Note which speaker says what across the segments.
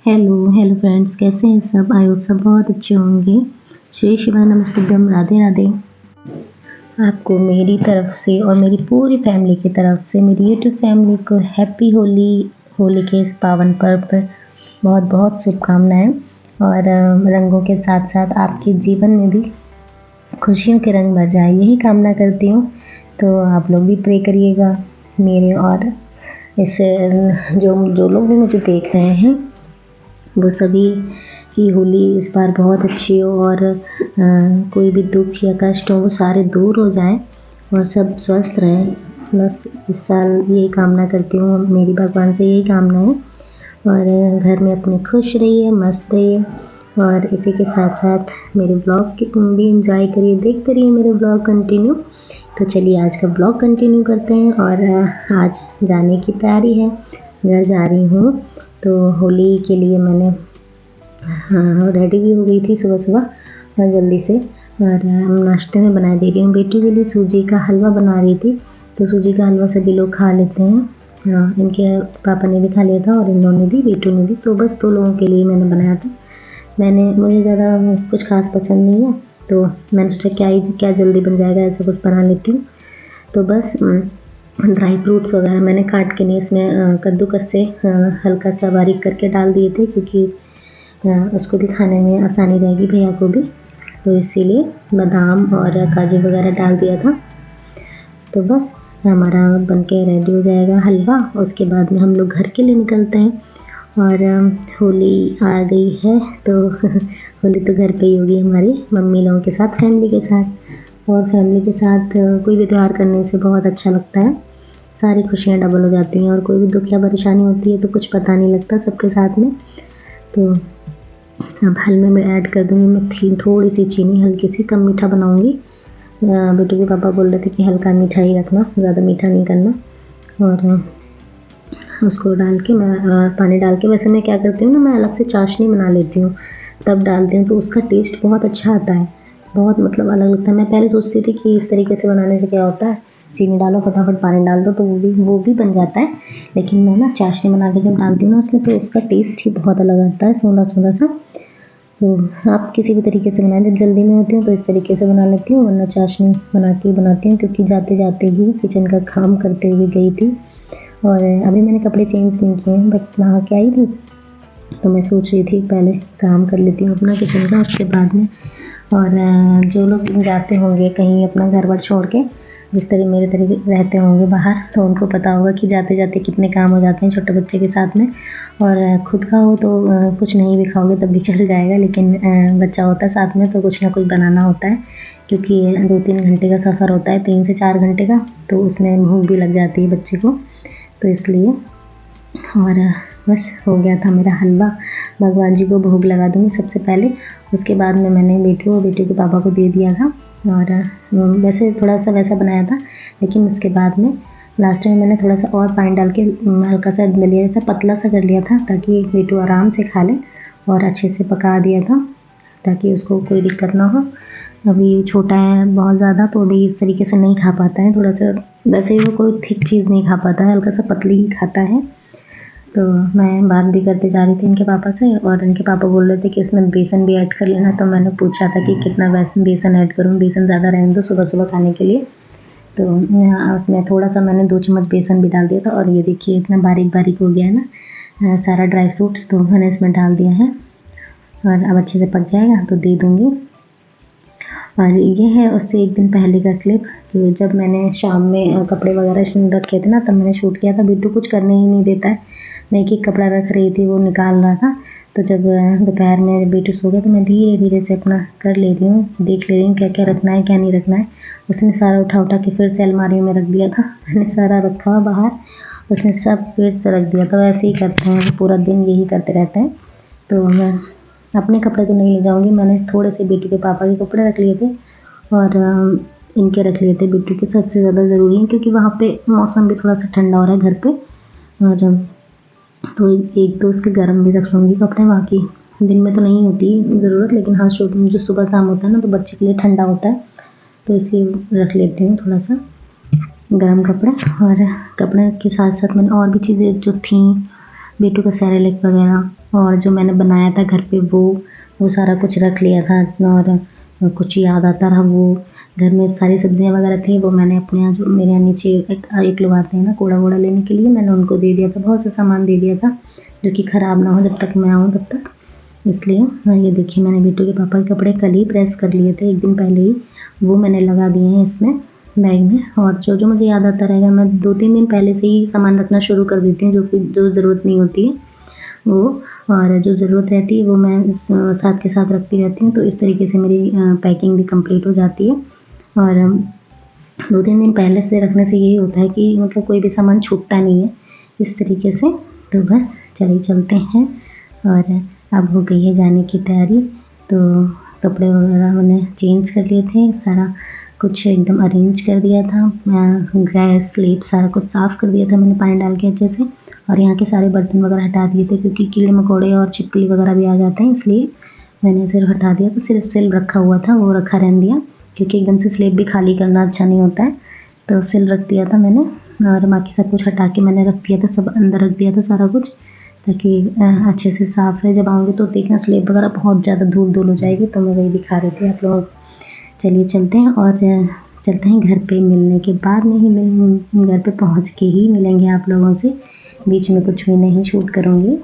Speaker 1: Hello friends, कैसे हैं सब। आई होप सब बहुत अच्छे होंगे। श्री शिवाय नमस्तुभ्यम, राधे राधे। आपको मेरी तरफ से और मेरी पूरी फैमिली की तरफ से, मेरी यूट्यूब फैमिली को हैप्पी होली। होली के इस पावन पर्व पर बहुत बहुत शुभकामनाएं। और रंगों के साथ साथ आपके जीवन में भी खुशियों के रंग भर जाए, यही कामना करती हूँ। तो आप लोग भी प्रे करिएगा मेरे, और इससे जो लोग भी मुझे देख रहे हैं वो सभी की होली इस बार बहुत अच्छी हो, और कोई भी दुख या कष्ट हो वो सारे दूर हो जाएं और सब स्वस्थ रहें। बस इस साल यही कामना करती हूँ, मेरी भगवान से यही कामना है। और घर में अपने खुश रहिए, मस्त रहिए, और इसी के साथ साथ मेरे ब्लॉग की भी इंजॉय करिए, देखते रहिए मेरे ब्लॉग कंटिन्यू। तो चलिए आज का ब्लॉग कंटिन्यू करते हैं। और आज जाने की तैयारी है, घर जा रही हूँ। तो होली के लिए मैंने रेडी भी हो गई थी सुबह और जल्दी से। और नाश्ते में बना दे रही हूँ बेटी के लिए, सूजी का हलवा बना रही थी। तो सूजी का हलवा सभी लोग खा लेते हैं। इनके पापा ने भी खा लिया था और इन्होंने भी, बेटू ने भी। तो बस 2 लोगों के लिए मैंने बनाया था। मुझे ज़्यादा कुछ खास पसंद नहीं है, तो मैंने सोचा क्या जल्दी बन जाएगा, ऐसा कुछ बना लेती हूँ। तो बस ड्राई फ्रूट्स वगैरह मैंने काट के नहीं, इसमें कद्दूकस से हल्का सा बारीक करके डाल दिए थे, क्योंकि उसको भी खाने में आसानी रहेगी भैया को भी। तो इसीलिए बादाम और काजू वगैरह डाल दिया था। तो बस हमारा बनके रेडी हो जाएगा हलवा। उसके बाद में हम लोग घर के लिए निकलते हैं। और होली आ गई है तो होली तो घर पे ही होगी हमारी मम्मी लोगों के साथ, फैमिली के साथ। और फैमिली के साथ कोई भी त्यौहार करने से बहुत अच्छा लगता है, सारी खुशियाँ डबल हो जाती हैं। और कोई भी दुख या परेशानी होती है तो कुछ पता नहीं लगता सबके साथ में। तो अब हलवे में ऐड कर दूँगी मैं थोड़ी सी चीनी, हल्की सी, कम मीठा बनाऊँगी। बेटू के पापा बोल रहे थे कि हल्का मीठा ही रखना, ज़्यादा मीठा नहीं करना। और उसको डाल के मैं पानी डाल के, वैसे मैं क्या करती हूँ ना, मैं अलग से चाशनी बना लेती हूँ, तब डालती हूँ। तो उसका टेस्ट बहुत अच्छा आता है, बहुत मतलब अलग लगता है। मैं पहले सोचती थी कि इस तरीके से बनाने से क्या होता है, चीनी डालो, फटाफट पानी डाल दो तो वो भी बन जाता है। लेकिन मैं ना चाशनी बना के जब डालती हूँ ना उसमें, तो उसका टेस्ट ही बहुत अलग आता है, सोंधा सा। तो आप किसी भी तरीके से बनाएं, जब जल्दी में होती हूँ तो इस तरीके से बना लेती हूँ, वरना चाशनी बना के बनाती हूँ। क्योंकि जाते जाते ही किचन का काम करते हुए गई थी, और अभी मैंने कपड़े चेंज नहीं किए हैं, बस नहा के आई थी। तो मैं सोच रही थी पहले काम कर लेती हूँ अपना किचन का, उसके बाद में। और जो लोग जाते होंगे कहीं अपना घर वर छोड़ के, जिस तरह मेरे तरह रहते होंगे बाहर, तो उनको पता होगा कि जाते जाते कितने काम हो जाते हैं छोटे बच्चे के साथ में। और खुद का हो तो कुछ नहीं भी खाओगे तब भी चल जाएगा, लेकिन बच्चा होता है साथ में तो कुछ ना कुछ बनाना होता है। क्योंकि 2-3 घंटे का सफ़र होता है, 3 से 4 घंटे का, तो उसमें भूख भी लग जाती है बच्चे को, तो इसलिए। और बस हो गया था मेरा हलवा, भगवान जी को भोग लगा दूँगी सबसे पहले। उसके बाद में मैंने बेटू और बेटे के पापा को दे दिया था। और वैसे थोड़ा सा वैसा बनाया था, लेकिन उसके बाद में लास्ट में मैंने थोड़ा सा और पानी डाल के हल्का सा दलिया जैसा पतला सा कर लिया था, ताकि बेटू आराम से खा ले। और अच्छे से पका दिया था ताकि उसको कोई दिक्कत ना हो। अभी छोटा है बहुत ज़्यादा, तो अभी इस तरीके से नहीं खा पाता है, थोड़ा सा वैसे ही वो कोई थिक चीज़ नहीं खा पाता है, हल्का सा पतली ही खाता है। तो मैं बात भी करते जा रही थी इनके पापा से, और इनके पापा बोल रहे थे कि इसमें बेसन भी ऐड कर लेना। तो मैंने पूछा था कि कितना बेसन ऐड करूँ, बेसन ज़्यादा रहने दो सुबह खाने के लिए। तो उसमें थोड़ा सा मैंने 2 चम्मच बेसन भी डाल दिया था। और ये देखिए इतना बारीक हो गया है ना सारा ड्राई फ्रूट्स, तो मैंने इसमें डाल दिया है। और अब अच्छे से पक जाएगा तो दे दूँगी। और ये है उससे एक दिन पहले का क्लिप, कि जब मैंने शाम में कपड़े वगैरह रखे थे ना, तब मैंने शूट किया था। बिट्टू कुछ करने ही नहीं देता है, मैं एक कपड़ा रख रही थी, वो निकाल रहा था। तो जब दोपहर में बेटू सो गया तो मैं धीरे से अपना कर ले रही हूँ, देख ले रही हूँ क्या क्या रखना है क्या नहीं रखना है। उसने सारा उठा के फिर से अलमारी में रख दिया था, मैंने सारा रखा हुआ बाहर, उसने सब फिर से रख दिया था। वैसे ही करते हैं, पूरा दिन यही करते रहते हैं। तो मैं अपने कपड़े तो नहीं ले जाऊँगी, मैंने थोड़े से बेटू के पापा के कपड़े रख लिए थे, और इनके रख लिए थे, बेटू के सबसे ज़्यादा ज़रूरी है, क्योंकि वहाँ पे मौसम भी थोड़ा सा ठंडा हो रहा है घर पे। और तो एक तो उसके गर्म भी रख लूँगी कपड़े, बाकी दिन में तो नहीं होती ज़रूरत, लेकिन हाँ जो सुबह शाम होता है ना, तो बच्चे के लिए ठंडा होता है, तो इसलिए रख लेती हूँ थोड़ा सा गर्म कपड़े। और कपड़े के साथ साथ मैंने और भी चीज़ें जो थी, बेटू का सेरेलैक वगैरह और जो मैंने बनाया था घर पे वो सारा कुछ रख लिया था। और कुछ याद आता रहा, वो घर में सारी सब्जियां वगैरह थी, वो मैंने अपने यहाँ जो मेरे यहाँ नीचे एक लोग आते हैं ना कूड़ा वूड़ा लेने के लिए, मैंने उनको दे दिया था। बहुत सा सामान दे दिया था जो कि ख़राब ना हो जब तक मैं आऊँ तब तक, इसलिए। ये देखिए मैंने बिट्टू के पापा के कपड़े कल ही प्रेस कर लिए थे, एक दिन पहले ही, वो मैंने लगा दिए हैं इसमें बैग में। और जो मुझे याद आता रहेगा, मैं 2-3 दिन पहले से ही सामान रखना शुरू कर देती हूँ, जो ज़रूरत नहीं होती है वो, और जो ज़रूरत रहती है वो मैं साथ के साथ रखती रहती हूँ। तो इस तरीके से मेरी पैकिंग भी कंप्लीट हो जाती है। और 2-3 दिन पहले से रखने से यही होता है कि मतलब कोई भी सामान छूटता नहीं है इस तरीके से। तो बस चलिए चलते हैं। और अब हो गई है जाने की तैयारी। तो कपड़े वगैरह मैंने चेंज कर लिए थे, सारा कुछ एकदम अरेंज कर दिया था, गैस स्लेब सारा कुछ साफ़ कर दिया था मैंने पानी डाल के अच्छे से। और यहाँ के सारे बर्तन वगैरह हटा दिए थे क्योंकि कीड़े मकोड़े और छिपकली वगैरह भी आ जाते हैं, इसलिए मैंने सिर्फ हटा दिया। तो सिर्फ सिल रखा हुआ था, वो रखा रहने दिया, क्योंकि एकदम से स्लेब भी खाली करना अच्छा नहीं होता है। तो सिल रख दिया था मैंने, और बाकी सब कुछ हटा के मैंने रख दिया था, सब अंदर रख दिया था सारा कुछ, ताकि अच्छे से साफ़ रहे। जब आऊँगी तो देखना स्लेब वगैरह बहुत ज़्यादा धूल हो जाएगी, तो मैं वही दिखा रही थी आप लोगों को। चलिए चलते हैं, और चलते हैं घर पे। मिलने के बाद में ही घर पे पहुँच के ही मिलेंगे आप लोगों से, बीच में कुछ भी नहीं शूट करूँगी।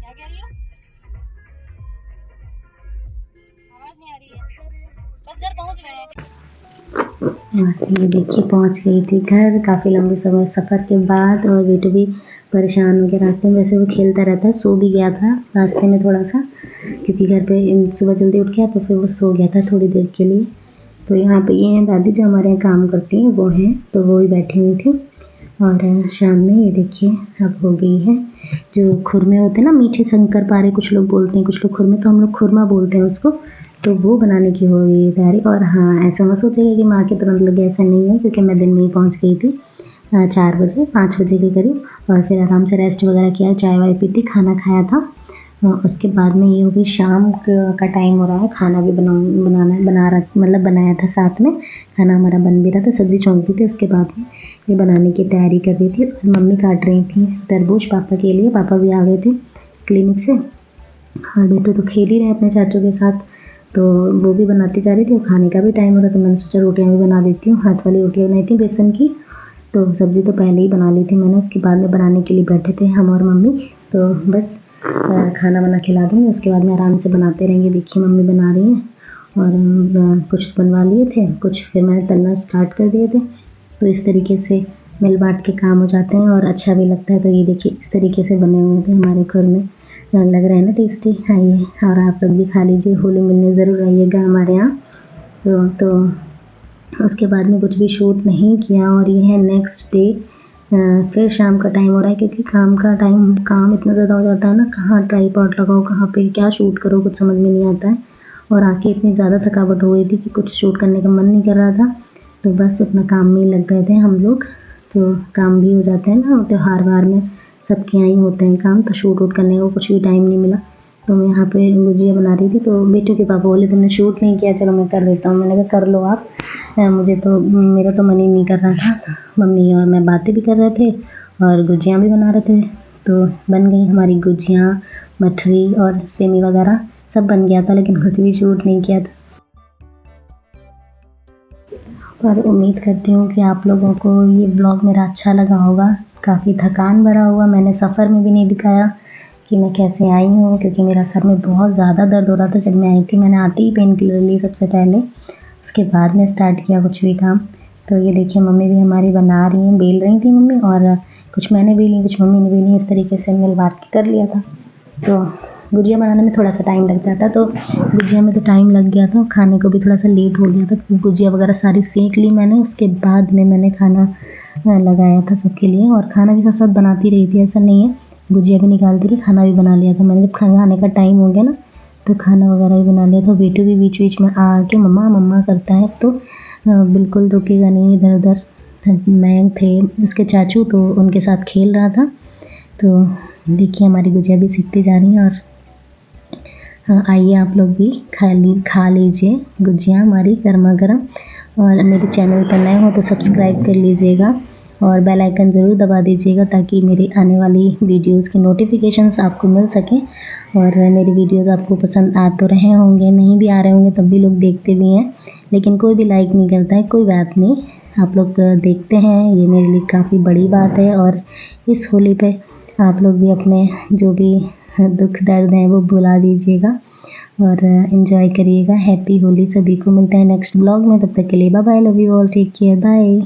Speaker 2: क्या कह रही हो? आवाज नहीं आ रही है। बस घर पहुंच गए हैं।
Speaker 1: ये देखिए पहुंच गई थी घर, काफ़ी लंबे समय सफ़र के बाद। और बेटू भी परेशान हो गया रास्ते में, वैसे वो खेलता रहता है, सो भी गया था रास्ते में थोड़ा सा, क्योंकि घर पे सुबह जल्दी उठ गया तो फिर वो सो गया था थोड़ी देर के लिए। तो यहाँ पे ये हैं दादी जो हमारे यहाँ काम करती हैं, वो हैं, तो वो ही बैठी हुई थी। और शाम में ये देखिए अब हो गई है, जो खुरमे होते हैं ना, मीठे शंकर पारे कुछ लोग बोलते हैं, कुछ लोग खुरमे, तो हम लोग खुरमा बोलते हैं उसको। तो वो बनाने की हो गई है तैयारी। और हाँ, ऐसा मत सोचिएगा कि माँ के तुरंत लगे, ऐसा नहीं है, क्योंकि मैं दिन में ही पहुँच गई थी 4 बजे 5 बजे के करीब। और फिर आराम से रेस्ट वगैरह किया, चाय वाय पी थी, खाना खाया था। उसके बाद में ये हो गई शाम का टाइम हो रहा है, खाना भी बनाया था साथ में, खाना हमारा बन भी रहा था, सब्ज़ी छोंक दी थी। उसके बाद में ये बनाने की तैयारी कर रही थी, और मम्मी काट रही थी तरबूज पापा के लिए। पापा भी आ गए थे क्लिनिक से, और बेटू तो खेल ही रहे अपने चाचू के साथ, तो वो भी बनाती जा रही थी। और खाने का भी टाइम हो रहा था, मैंने सोचा रोटियाँ भी बना देती हूँ। हाथ वाली रोटियाँ बनाई थी बेसन की, तो सब्ज़ी तो पहले ही बना ली थी मैंने। उसके बाद में बनाने के लिए बैठे थे हम और मम्मी, तो बस खाना बना खिला दूँगी, उसके बाद में आराम से बनाते रहेंगे। देखिए मम्मी बना रही हैं, और कुछ बनवा लिए थे, कुछ फिर मैंने तलना स्टार्ट कर दिए थे। तो इस तरीके से मिल बाँट के काम हो जाते हैं, और अच्छा भी लगता है। तो ये देखिए इस तरीके से बने हुए थे हमारे घर में, लग रहे हैं ना टेस्टी। आइए और आप लोग भी खा लीजिए, होली मिलने ज़रूर आइएगा हमारे यहाँ। तो उसके बाद में कुछ भी शूट नहीं किया। और ये है नेक्स्ट डे, फिर शाम का टाइम हो रहा है, क्योंकि काम इतना ज़्यादा हो जाता है ना, कहाँ ट्राइपॉड लगाओ, कहाँ पे क्या शूट करो, कुछ समझ में नहीं आता है। और आके इतनी ज़्यादा थकावट हो गई थी कि कुछ शूट करने का मन नहीं कर रहा था, तो बस अपना काम में ही लग गए थे हम लोग। तो काम भी हो जाते हैं ना, त्योहार वार में सबके यहाँ ही होते हैं काम, तो शूट वूट करने को कुछ भी टाइम नहीं मिला। तो मैं यहाँ पे गुजिया बना रही थी, तो बेटू के पापा बोले तुमने शूट नहीं किया, चलो मैं कर देता हूँ। मैंने कहा कर लो आप, मेरा तो मन ही नहीं कर रहा था। मम्मी और मैं बातें भी कर रहे थे और गुजियाँ भी बना रहे थे, तो बन गई हमारी गुजियाँ, मठरी और सेमी वगैरह सब बन गया था, लेकिन कुछ भी शूट नहीं किया था। और उम्मीद करती हूँ कि आप लोगों को ये ब्लॉग मेरा अच्छा लगा होगा। काफ़ी थकान भरा हुआ, मैंने सफ़र में भी नहीं दिखाया कि मैं कैसे आई हूँ, क्योंकि मेरा सर में बहुत ज़्यादा दर्द हो रहा था जब मैं आई थी। मैंने आते ही पेन किलर ली सबसे पहले, उसके बाद में स्टार्ट किया कुछ भी काम। तो ये देखिए मम्मी भी हमारी बना रही हैं, बेल रही थी मम्मी, और कुछ मैंने बेली, कुछ मम्मी ने बेली, इस तरीके से मिल बाँट के कर लिया था। तो गुजिया बनाने में थोड़ा सा टाइम लग जाता, तो गुजिया में तो टाइम लग गया था, खाने को भी थोड़ा सा लेट हो गया था। गुजिया वगैरह सारी सेंक ली मैंने, उसके बाद में मैंने खाना लगाया था सबके लिए। और खाना भी साथ साथ बनाती रही थी, ऐसा नहीं है, गुजिया भी निकालती रही, खाना भी बना लिया था मैंने। जब खाने का टाइम हो गया ना, तो खाना वगैरह भी बना लिया था। बेटू भी बीच बीच में आ के मम्मा मम्मा करता है, तो बिल्कुल रुकेगा नहीं इधर उधर, मयंक थे उसके चाचू, तो उनके साथ खेल रहा था। तो देखिए हमारी गुजिया भी सीखती जा रही है। और आइए आप लोग भी खा लीजिए गुजिया हमारी गर्मा गर्म। और मेरे चैनल पर नए हो तो सब्सक्राइब कर लीजिएगा और बेल आइकन ज़रूर दबा दीजिएगा ताकि मेरी आने वाली वीडियोस के नोटिफिकेशंस आपको मिल सकें। और मेरी वीडियोस आपको पसंद आ तो रहे होंगे, नहीं भी आ रहे होंगे तब भी लोग देखते भी हैं, लेकिन कोई भी लाइक नहीं करता है। कोई बात नहीं, आप लोग देखते हैं, ये मेरे लिए काफ़ी बड़ी बात है। और इस होली पे आप लोग भी अपने जो भी दुख दर्द हैं वो भुला दीजिएगा और एंजॉय करिएगा। हैप्पी होली सभी को। मिलते हैं नेक्स्ट ब्लॉग में, तब तक के लिए bye bye, love you all, take care, bye.